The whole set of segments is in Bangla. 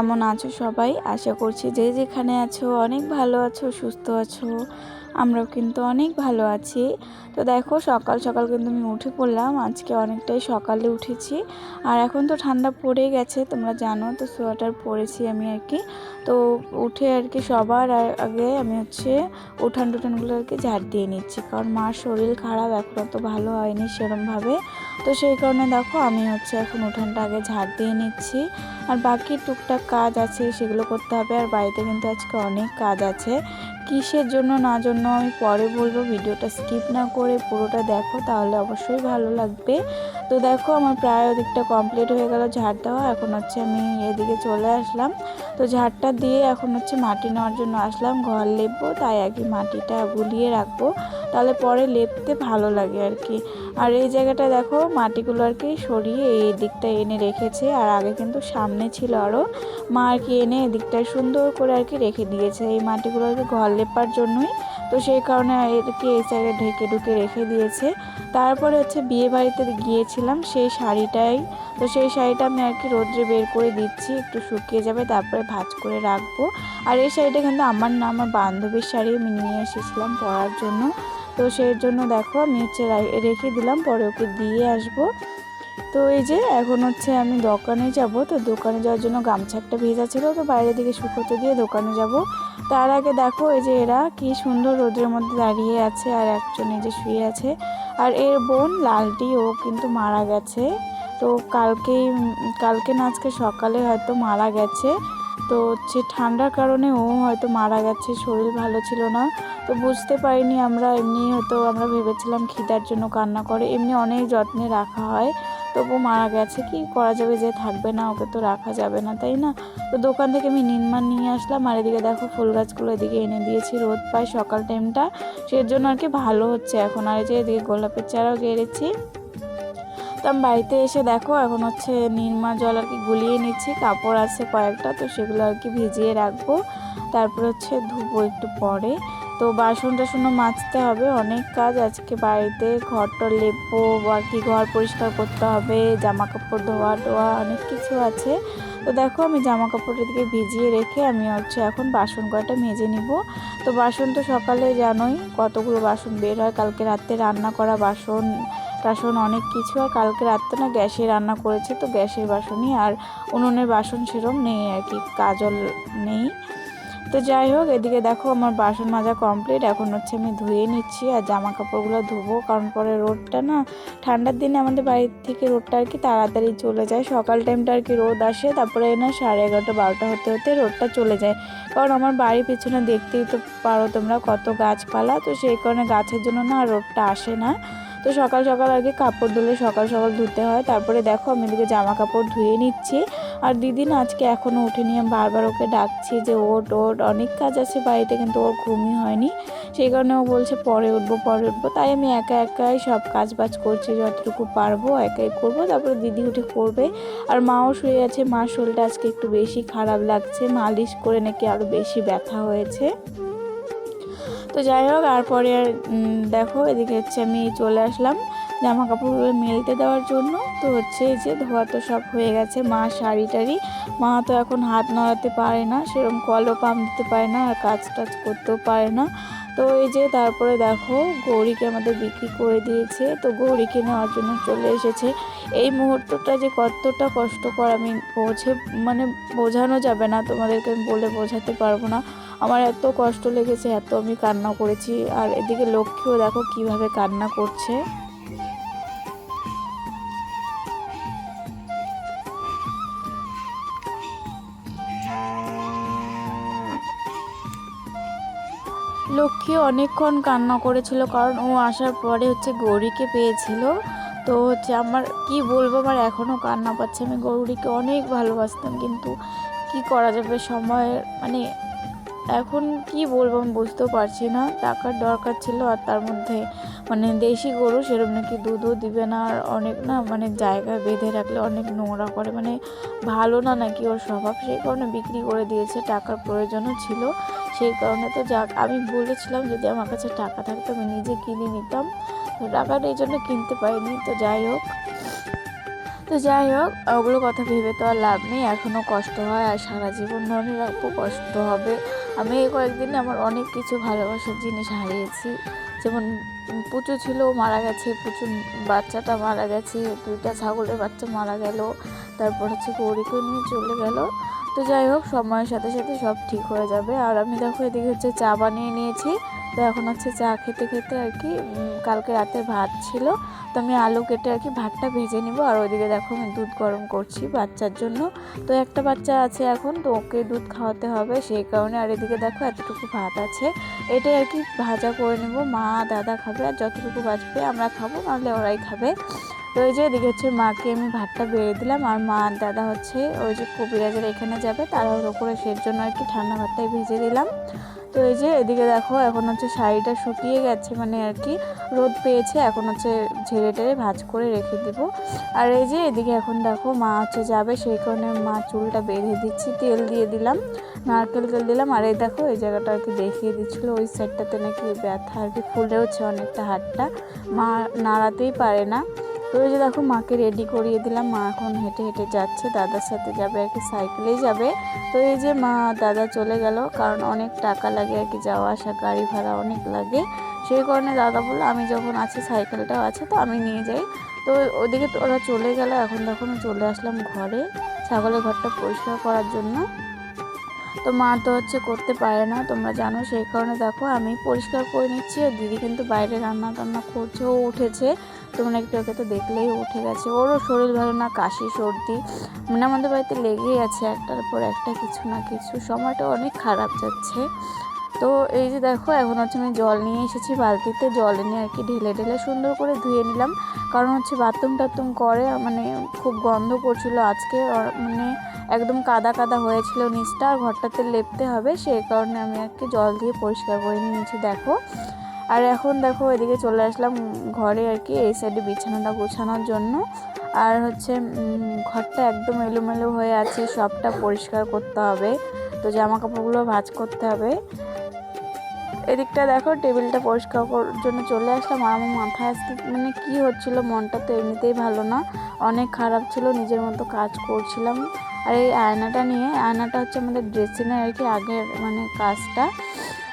কেমন আছো সবাই? আশা করছি যে যেখানে আছো অনেক ভালো আছো, সুস্থ আছো। আমরাও কিন্তু অনেক ভালো আছি। তো দেখো সকাল সকাল কিন্তু আমি উঠে পড়লাম। আজকে অনেকটাই সকালে উঠেছি। আর এখন তো ঠান্ডা পড়ে গেছে, তোমরা জানো, তো সোয়েটার পরেছি আমি আর কি। তো উঠে আর কি সবার আগে আমি উঠান টুঠানগুলো আর কি ঝাড় দিয়ে নিচ্ছি, কারণ মার শরীর খারাপ, এখনও তো ভালো হয়নি সেরমভাবে। তো সেই কারণে দেখো আমি এখন উঠানটা আগে ঝাড় দিয়ে নিচ্ছি। আর বাকি টুকটাক কাজ আছে সেগুলো করতে হবে। আর বাড়িতে কিন্তু আজকে অনেক কাজ আছে, কিসের জন্য না জন্য আমি পরে বলবো। ভিডিওটা স্কিপ না করে পুরোটা দেখো, তাহলে অবশ্যই ভালো লাগবে। তো দেখো আমার প্রায় ওদিকটা কমপ্লিট হয়ে গেল ঝাড় দেওয়া। এখন আমি এদিকে চলে আসলাম। তো ঝাড়টা দিয়ে এখন মাটি নেওয়ার জন্য আসলাম। ঘর লেপবো, তাই আগে মাটিটা গুলিয়ে রাখবো, তাহলে পরে লেপতে ভালো লাগে আর কি। আর এই জায়গাটা দেখো মাটিগুলো আর কি সরিয়ে এই দিকটা এনে রেখেছে। আর আগে কিন্তু সামনে ছিল আরও, মা আর কি এনে এদিকটায় সুন্দর করে আর কি রেখে দিয়েছে এই মাটিগুলো আর কি ঘর লেপার জন্যই। তো সেই কারণে এদিকে এই সাইডে ঢেকে ঢুকে রেখে দিয়েছে। তারপরে বিয়ে বাড়িতে গিয়েছিলাম সেই শাড়িটাই। তো সেই শাড়িটা আমি আর কি রোদ্রে বের করে দিচ্ছি, একটু শুকিয়ে যাবে, তারপরে ভাঁজ করে রাখবো। আর এই শাড়িটা কিন্তু আমার না, আমার বান্ধবীর শাড়ি আমি নিয়ে এসেছিলাম পরার জন্য। তো সেই জন্য দেখো আমি রেখে দিলাম, পরে ওকে দিয়ে আসবো। তো এই যে এখন আমি দোকানে যাব। তো দোকানে যাওয়ার জন্য গামছা একটা ভেজা ছিল, তো বাইরের দিকে শুকোতে দিয়ে দোকানে যাব। তার আগে দেখো এই যে এরা কি সুন্দর রোদের মধ্যে দাঁড়িয়ে আছে, আর একজন এই যে শুয়ে আছে। আর এর বোন লালটি, ও কিন্তু মারা গেছে। তো কালকে না আজকে সকালে হয়তো মারা গেছে। তো ঠান্ডার কারণে ও হয়তো মারা গেছে, শরীর ভালো ছিল না। তো বুঝতে পারিনি আমরা, এমনি হয়তো আমরা ভেবেছিলাম খিদার জন্য কান্না করে, এমনি অনেক যত্নে রাখা হয়। তবু মারা গেছে, কি করা যাবে, যে থাকবে না ওকে তো রাখা যাবে না, তাই না? তো দোকান থেকে আমি নিনমার নিয়ে আসলাম। আর এদিকে দেখো ফুল গাছগুলো এদিকে এনে দিয়েছি, রোদ পায় সকাল টাইমটা, সের জন্য আর কি ভালো হচ্ছে এখন। আর এই যে এদিকে গোলাপের চারাও গেড়েছি। তো আমি বাড়িতে এসে দেখো এখন নিরমা জল আর কি গুলিয়ে নিচ্ছি, কাপড় আছে কয়েকটা, তো সেগুলো আর কি ভিজিয়ে রাখবো, তারপর ধুবো একটু পরে। তো বাসন টাসনও মাজতে হবে, অনেক কাজ আজকে বাড়িতে। ঘরটা লেপবো, বাকি ঘর পরিষ্কার করতে হবে, জামা কাপড় ধোয়া টোয়া অনেক কিছু আছে। তো দেখো আমি জামা কাপড়ের দিকে ভিজিয়ে রেখে আমি এখন বাসন কয়টা মেজে নিব। তো বাসন তো সকালে জানোই কতগুলো বাসন বের হয়, কালকে রাতে রান্না করা বাসন টাসন অনেক কিছু। আর কালকে রাত্রে না গ্যাসে রান্না করেছে, তো গ্যাসের বাসনই, আর উনুনের বাসন সেরম নেই আর কি, কাজল নেই। তো যাই হোক, এদিকে দেখো আমার বাসন মাজা কমপ্লিট। এখন আমি ধুয়ে নিচ্ছি আর জামা কাপড়গুলো ধুবো, কারণ পরে রোদটা না, ঠান্ডার দিনে আমাদের বাড়ির থেকে রোদটা আর কি তাড়াতাড়ি চলে যায়। সকাল টাইমটা আর কি রোদ আসে, তারপরে না 11:30 12টা হতে হতে রোদটা চলে যায়। কারণ আমার বাড়ির পিছনে দেখতেই তো পারো তোমরা কত গাছপালা, তো সেই কারণে গাছের জন্য না রোদটা আসে না। তো সকাল সকাল আর কি কাপড় ধুলে সকাল সকাল ধুতে হয়। তারপরে দেখো আমি এদিকে জামা কাপড় ধুয়ে নিচ্ছি। আর দিদি না আজকে এখনও উঠেনি, আমি বারবার ওকে ডাকছি যে ওঠ ওঠ, অনেক কাজ আছে বাড়িতে, কিন্তু ওর ঘুমই হয়নি। সেই কারণে ও বলছে পরে উঠবো পরে উঠবো। তাই আমি একা একাই সব কাজ বাজ করছি, যতটুকু পারবো একাই করবো, তারপরে দিদি উঠে করবে। আর মাও শুয়ে আছে, মার শরীরটা আজকে একটু বেশি খারাপ লাগছে, মালিশ করে নাকি আরও বেশি ব্যথা হয়েছে। তো যাই হোক, আর পরে আর দেখো এদিকে আমি চলে আসলাম জামা কাপড়গুলো মেলতে দেওয়ার জন্য। তো এই যে ধোয়া তো সব হয়ে গেছে। মা শাড়ি টাড়ি, মা তো এখন হাত নাড়াতে পারে না, সেরকম কলও পাম্প দিতে পারে না, আর কাজ টাজ করতেও পারে না। তো এই যে তারপরে দেখো গৌরীকে আমাদের বিক্রি করে দিয়েছে, তো গৌরীকে নেওয়ার জন্য চলে এসেছে। এই মুহূর্তটা যে কতটা কষ্টকর আমি বোঝানো যাবে না, তোমাদেরকে আমি বলে বোঝাতে পারবো না। আমার এত কষ্ট লেগেছে, এত আমি কান্না করেছি। আর এদিকে লক্ষ্মীও দেখো কিভাবে কান্না করছে। লক্ষ্মী অনেকক্ষণ কান্না করেছিল, কারণ ও আসার পরে গৌরীকে পেয়েছিল। তো আমার কি বলবো, আমার এখনও কান্না পাচ্ছে। আমি গৌরীকে অনেক ভালোবাসতাম, কিন্তু কি করা যাবে, সময়ের এখন কি বলবো আমি বুঝতেও পারছি না। টাকার দরকার ছিল, আর তার মধ্যে দেশি গরু সেরকম নাকি দুধও দিবে না, আর অনেক না জায়গায় বেঁধে রাখলে অনেক নোংরা করে, ভালো না নাকি ওর স্বভাব। সেই কারণে বিক্রি করে দিয়েছে, টাকার প্রয়োজনও ছিল সেই কারণে। তো যাক, আমি বলেছিলাম যদি আমার কাছে টাকা থাকতো আমি নিজে কিনে নিতাম, তো টাকাটা এই জন্য কিনতে পারিনি। তো যাই হোক, তো যাই হোক, ওগুলো কথা ভেবে তো আর লাভ নেই, এখনও কষ্ট হয় আর সারা জীবন মনে রাখবো, কষ্ট হবে। আমি এই কয়েকদিনে আমার অনেক কিছু ভালোবাসার জিনিস হারিয়েছি, যেমন পুচু ছিল, মারা গেছে, পুচুর বাচ্চাটা মারা গেছে, 2টা ছাগলের বাচ্চা মারা গেল, তারপর হচ্ছে গৌরীকে নিয়ে চলে গেল। তো যাই হোক, সময়ের সাথে সাথে সব ঠিক হয়ে যাবে। আর আমি দেখো এদিকে হচ্ছে চা বানিয়ে নিয়েছি। তো এখন হচ্ছে চা খেতে খেতে আর কি কালকে রাতে ভাত ছিল, তো আমি আলু কেটে আর কি ভাতটা ভেজে নিব। আর ওইদিকে দেখো আমি দুধ গরম করছি বাচ্চার জন্য। তো একটা বাচ্চা আছে এখন, তো ওকে দুধ খাওয়াতে হবে সেই কারণে। আর এদিকে দেখো এতটুকু ভাত আছে, এটাই আর কি ভাজা করে নেব। মা দাদা খাবে, আর যতটুকু বাঁচবে আমরা খাবো, নাহলে ওরাই খাবে। তো এই যে এদিকে হচ্ছে মাকে আমি ভাতটা বেড়ে দিলাম, আর মা দাদা হচ্ছে ওই যে কবিরাজের এখানে যাবে, তাড়াহুড়ো করে সেই জন্য আর কি ঠান্ডা ভাতটাই ভেজে দিলাম। তো এই যে এদিকে দেখো এখন হচ্ছে শাড়িটা শুকিয়ে গেছে, মানে আর কি রোদ পেয়েছে, এখন হচ্ছে ঝেড়ে টেড়ে ভাঁজ করে রেখে দিব। আর এই যে এদিকে এখন দেখো মা হচ্ছে যাবে, সেই কারণে মা চুলটা বেঁধে দিচ্ছি, তেল দিয়ে দিলাম, নারকেল তেল দিলাম। আর এই দেখো এই জায়গাটা আর কি দেখিয়ে দিচ্ছিলো, ওই সাইডটাতে নাকি ব্যথা আর কি ফুলেওছে অনেকটা, হাতটা মা নাড়াতেই পারে না। তো এই যে দেখো মাকে রেডি করিয়ে দিলাম, মা এখন হেঁটে হেঁটে যাচ্ছে, দাদার সাথে যাবে আর কি, সাইকেলেই যাবে। তো এই যে মা দাদা চলে গেল, কারণ অনেক টাকা লাগে আর কি, যাওয়া আসা গাড়ি ভাড়া অনেক লাগে, সেই কারণে দাদা বললো আমি যখন আছি, সাইকেলটাও আছে, তো আমি নিয়ে যাই। তো ওদিকে তো ওরা চলে গেল। এখন দেখো চলে আসলাম ঘরে, ছাগলের ঘরটা পরিষ্কার করার জন্য। তো মা তো হচ্ছে করতে পারে না, তোমরা জানো, সেই কারণে দেখো আমি পরিষ্কার করে নিচ্ছি। আর দিদি কিন্তু বাইরে রান্না টান্না করছে, ও উঠেছে, তোমরা একটু ওকে তো দেখলেই উঠে গেছে। ওরও শরীর ভালো না, কাশি সর্দি, মানে আমাদের বাড়িতে লেগেই আছে একটার পর একটা, কিছু না কিছু, সময়টা অনেক খারাপ যাচ্ছে। তো এই যে দেখো এখন হচ্ছে আমি জল নিয়ে এসেছি, বালতিতে জল এনে আর কি ঢেলে ঢেলে সুন্দর করে ধুয়ে নিলাম, কারণ হচ্ছে বাথরুম টাথরুম করে মানে খুব গন্ধ করছিল আজকে, মানে একদম কাদা কাদা হয়েছিল নিচটা, আর ঘরটাতে লেপতে হবে, সেই কারণে আমি আর কি জল দিয়ে পরিষ্কার করে নিয়েছি দেখো। আর এখন দেখো এদিকে চলে আসলাম ঘরে আর কি, এই সাইডে বিছানাটা গোছানোর জন্য। আর হচ্ছে ঘরটা একদম এলোমেলো হয়ে আছে, সবটা পরিষ্কার করতে হবে, তো জামা কাপড়গুলো ভাঁজ করতে হবে। এদিকটা দেখো টেবিলটা পরিষ্কার করার জন্য চলে আসলাম। আর আমার মাথায় আজকে মানে কী হচ্ছিলো, মনটা তো এমনিতেই ভালো না, অনেক খারাপ ছিল, নিজের মতো কাজ করছিলাম। আর এই আয়নাটা নিয়ে, আয়নাটা হচ্ছে আমাদের ড্রেসিংয়ের আর কি আগের মানে কাজটা,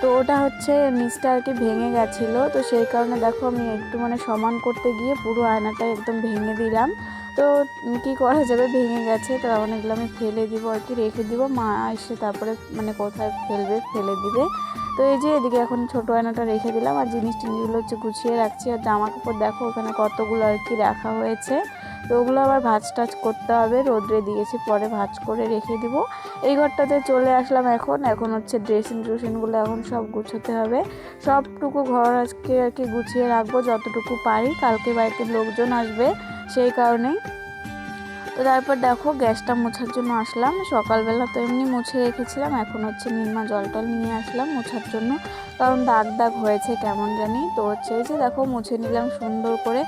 তো ওটা হচ্ছে নিচটা আর কি ভেঙে গেছিলো, তো সেই কারণে দেখো আমি একটু মানে সমান করতে গিয়ে পুরো আয়নাটা একদম ভেঙে দিলাম। তো কী করা যাবে, ভেঙে গেছে, তো অনেকগুলো আমি ফেলে দিব আর কি, রেখে দিব, মা এসে তারপরে মানে কোথায় ফেলবে ফেলে দিবে। তো এই যে এদিকে এখন ছোটো আয়নাটা রেখে দিলাম, আর জিনিস টিনিসগুলো হচ্ছে গুছিয়ে রাখছি। আর জামা কাপড় দেখো ওখানে কতগুলো আর কি রাখা হয়েছে, তো ওগুলো আবার ভাঁজ টাজ করতে হবে, রোদ্রে দিয়েছি, পরে ভাঁজ করে রেখে দিব। এই ঘরটাতে চলে আসলাম এখন হচ্ছে ড্রেসিংগুলো এখন সব গুছোতে হবে, সবটুকু ঘর আজকে আর কি গুছিয়ে রাখবো যতটুকু পারি, কালকে বাড়িতে লোকজন আসবে সেই কারণেই। তো তারপর দেখো গ্যাসটা মোছার জন্য আসলাম, সকালবেলা তো এমনি মুছে রেখেছিলাম, এখন হচ্ছে নির্মা জল টল নিয়ে আসলাম মোছার জন্য, কারণ দাগ দাগ হয়েছে কেমন জানি। তো হচ্ছে এই যে দেখো মুছে নিলাম সুন্দর করে।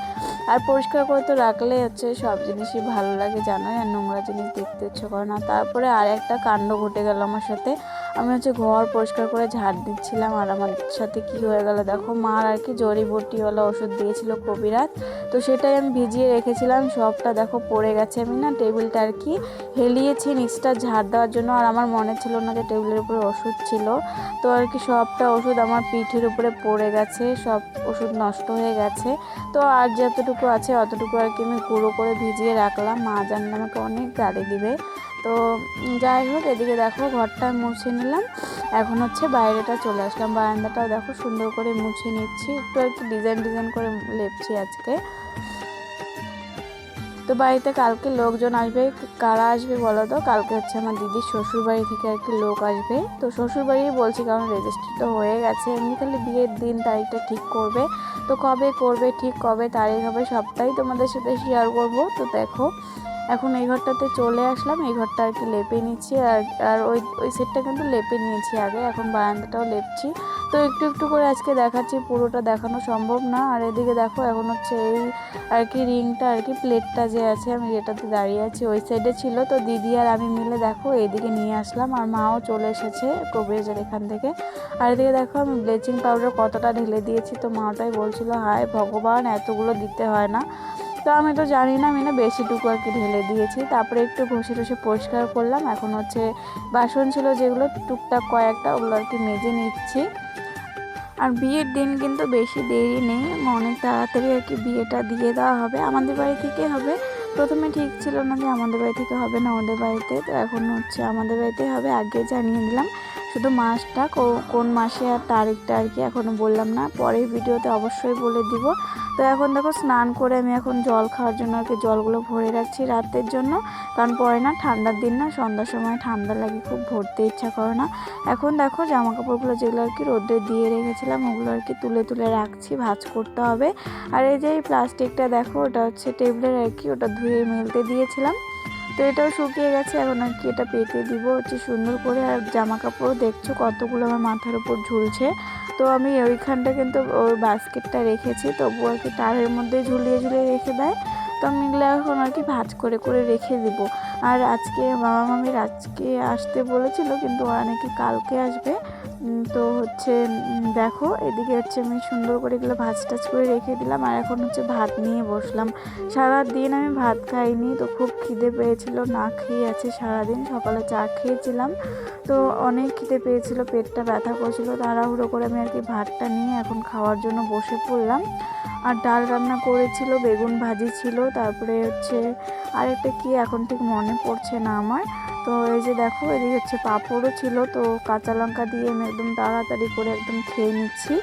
আর পরিষ্কার করে তো রাখলে হচ্ছে সব জিনিসই ভালো লাগে জানোই, আর নোংরা জিনিস দেখতে ইচ্ছে করে না। তারপরে আর একটা কাণ্ড ঘটে গেল আমার সাথে, আমি হচ্ছে ঘর পরিষ্কার করে ঝাড় দিচ্ছিলাম, আর আমার সাথে কি হয়ে গেল দেখো, মার আর কি জড়িবুটিওয়ালা ওষুধ দিয়েছিল কবিরাজ, তো সেটাই আমি ভিজিয়ে রেখেছিলাম, সবটা দেখো পড়ে গেছে। আমি না টেবিলটা আর কি হেলিয়েছি নিচটা ঝাড় দেওয়ার জন্য, আর আমার মনে ছিল না যে টেবিলের উপরে ওষুধ ছিল, তো আর কি সবটা ওষুধ আমার পিঠের উপরে পড়ে গেছে, সব ওষুধ নষ্ট হয়ে গেছে। তো আর যতটুকু আছে অতটুকু আর কি আমি গুঁড়ো করে ভিজিয়ে রাখলাম, মা জানলে আমাকে অনেক গালি দিবে। তো যাই হোক, এদিকে দেখো ঘরটা মুছে নিলাম, এখন হচ্ছে বাইরেটা চলে আসলাম, বারান্দাটাও দেখো সুন্দর করে মুছে নিচ্ছি, একটু আর কি ডিজাইন ডিজাইন করে লেপছি আজকে। তো বাড়িতে কালকে লোকজন আসবে, কারা আসবে বলো তো, কালকে হচ্ছে আমার দিদির শ্বশুরবাড়ি থেকে আর কি লোক আসবে, তো শ্বশুরবাড়ি বলছি কারণ রেজিস্ট্রি তো হয়ে গেছে, এমনি খালি বিয়ের দিন তারিখটা ঠিক করবে, তো কবে করবে ঠিক কবে তারিখ হবে সবটাই তোমাদের সাথে শেয়ার করব। তো দেখো এখন এই ঘরটাতে চলে আসলাম, এই ঘরটা আর কি লেপে নিচ্ছি, আর ওই ওই সেটটা কিন্তু লেপে নিয়েছি আগে, এখন বারান্দাটাও লেপছি। তো একটু একটু করে আজকে দেখাচ্ছি, পুরোটা দেখানো সম্ভব না। আর এদিকে দেখো এখন হচ্ছে এই আর কি রিংটা আর কি প্লেটটা যে আছে, আমি যেটাতে দাঁড়িয়ে আছি ওই সাইডে ছিল, তো দিদি আর আমি মিলে দেখো এইদিকে নিয়ে আসলাম, আর মাও চলে এসেছে কবিরাজের এখান থেকে। আর এদিকে দেখো আমি ব্লিচিং পাউডার কতটা ঢেলে দিয়েছি, তো মাটাই বলছিল হায় ভগবান এতগুলো দিতে হয় না। তো আমি তো জানি না, আমি না বেশিটুকু আর কি ঢেলে দিয়েছি। তারপরে একটু ঘষে টষে পরিষ্কার করলাম। এখন হচ্ছে বাসন ছিল যেগুলো টুকটাক কয়েকটা, ওগুলো আর কি মেজে নিচ্ছি। আর বিয়ের দিন কিন্তু বেশি দেরি নেই, অনেক তাড়াতাড়ি আর কি বিয়েটা দিয়ে দেওয়া হবে। আমাদের বাড়ি থেকে হবে, প্রথমে ঠিক ছিল না যে আমাদের বাড়ি থেকে হবে না ওদের বাড়িতে, তো এখন হচ্ছে আমাদের বাড়িতে হবে। আগে জানিয়ে দিলাম, শুধু মাসটা কোন মাসে আর তারিখটা আর কি এখনও বললাম না, পরের ভিডিওতে অবশ্যই বলে দিব। তো এখন দেখো স্নান করে আমি এখন জল খাওয়ার জন্য আর কি জলগুলো ভরে রাখছি রাতের জন্য, কারণ পরে না ঠান্ডার দিন না, সন্ধ্যার সময় ঠান্ডা লাগে, খুব ভরতে ইচ্ছা করে না। এখন দেখো জামা কাপড়গুলো যেগুলো আর কি রোদে দিয়ে রেখেছিলাম ওগুলো আর কি তুলে তুলে রাখছি, ভাঁজ করতে হবে। আর এই যে এই প্লাস্টিকটা দেখো, ওটা হচ্ছে টেবিলের আর কি, ওটা ধুয়ে মেলতে দিয়েছিলাম, তো এটাও শুকিয়ে গেছে। এখন আর কি এটা পেতে দিব হচ্ছে সুন্দর করে। আর জামা কাপড় দেখছো কতগুলো আমার মাথার উপর ঝুলছে, তো আমি ওইখানটা কিন্তু ওর বাস্কেটটা রেখেছি, তবু আর কি তারের মধ্যে ঝুলিয়ে ঝুলিয়ে রেখে দেয়, তো আমি এগুলো এখন আর কি ভাঁজ করে করে রেখে দিব। আর আজকে মামা মামির আজকে আসতে বলেছিল, কিন্তু ওরা নাকি কালকে আসবে। তো হচ্ছে দেখো এদিকে হচ্ছে আমি সুন্দর করে এগুলো ভাজ টাজ করে রেখে দিলাম। আর এখন হচ্ছে ভাত নিয়ে বসলাম। সারাদিন আমি ভাত খাইনি, তো খুব খিদে পেয়েছিল, না খেয়ে আছে সারাদিন। সকালে চা খেয়েছিলাম, তো অনেক খিদে পেয়েছিল, পেটটা ব্যথা করছিল, তাড়াহুড়ো করে আমি আর কি ভাতটা নিয়ে এখন খাওয়ার জন্য বসে পড়লাম। আর ডাল রান্না করেছিল, বেগুন ভাজি ছিল, তারপরে হচ্ছে আরেকটা কি এখন ঠিক মনে পড়ছে না আমার। তো এই যে দেখো এদিকে হচ্ছে পাঁপড়ও ছিল, তো কাঁচা লঙ্কা দিয়ে আমি একদম তাড়াতাড়ি করে একদম খেয়ে নিচ্ছি।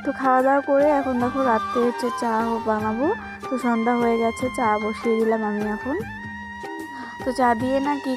তো খাওয়া দাওয়া করে এখন দেখো রাত্রে হচ্ছে চা বানাবো। তো সন্ধ্যা হয়ে গেছে, চা বসিয়ে দিলাম আমি এখন। তো চা দিয়ে না কী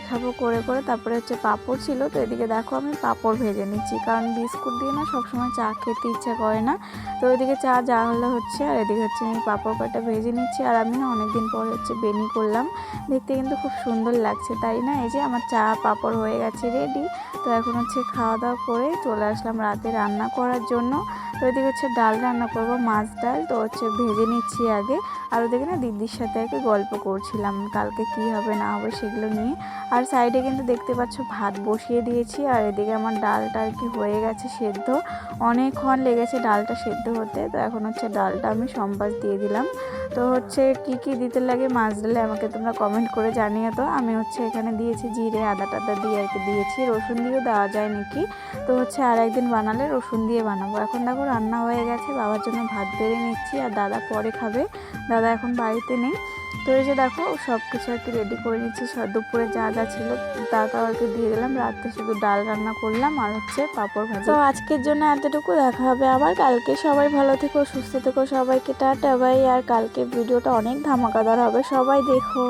খাবো করে করে তারপরে হচ্ছে পাঁপড় ছিল, তো এদিকে দেখো আমি পাঁপড় ভেজে নিচ্ছি, কারণ বিস্কুট দিয়ে না সবসময় চা খেতে ইচ্ছা করে না। তো ওইদিকে চা যা হলে হচ্ছে, আর এদিকে হচ্ছে আমি পাঁপড় কয়টা ভেজে নিচ্ছি। আর আমি না অনেকদিন পরে হচ্ছে বেনি করলাম, দেখতে কিন্তু খুব সুন্দর লাগছে, তাই না? এই যে আমার চা পাঁপড় হয়ে গেছে রেডি। তো এখন হচ্ছে খাওয়া দাওয়া করে চলে আসলাম রাতে রান্না করার জন্য। তো এদিকে হচ্ছে ডাল রান্না করব, মাছ ডাল, তো হচ্ছে ভেজে নিচ্ছি আগে। আর ওদিকে না দিদির সাথে আর কি গল্প করছিলাম কালকে কি হবে না হবে সেগুলো নিয়ে। আর সাইডে কিন্তু দেখতে পাচ্ছ ভাত বসিয়ে দিয়েছি, আর এদিকে আমার ডালটা আর কি হয়ে গেছে সেদ্ধ, অনেকক্ষণ লেগেছে ডালটা সেদ্ধ হতে। তো এখন হচ্ছে ডালটা আমি সম্বাস দিয়ে দিলাম। তো হচ্ছে কি কি দিতে লাগে মাছ ডালে আমাকে তোমরা কমেন্ট করে জানিয়ে। তো আমি হচ্ছে এখানে দিয়েছি জিরে আদা টাদা দিয়ে আর কি দিয়েছি, রসুন দিয়েও দেওয়া যায় নাকি। তো হচ্ছে আর একদিন বানালে রসুন দিয়ে বানাবো। এখন দেখো রান্না হয়ে গেছে, বাবার জন্য ভাত বেড়ে নিচ্ছি, আর দাদা পরে খাবে, দাদা এখন বাড়িতে নেই। তো এই যে দেখো সব কিছু আর কি রেডি করে নিচ্ছি, দুপুরে যা যা ছিল তাও আর কি দিয়ে দিলাম। রাত্রে শুধু ডাল রান্না করলাম আর হচ্ছে পাঁপড় ভাজা। তো আজকের জন্য এতটুকু, দেখা হবে আবার কালকে। সবাই ভালো থেকো, সুস্থ থেকো, সবাইকে টাটা বাই। আর কালকে ভিডিওটা অনেক ধামাকাদার হবে, সবাই দেখো।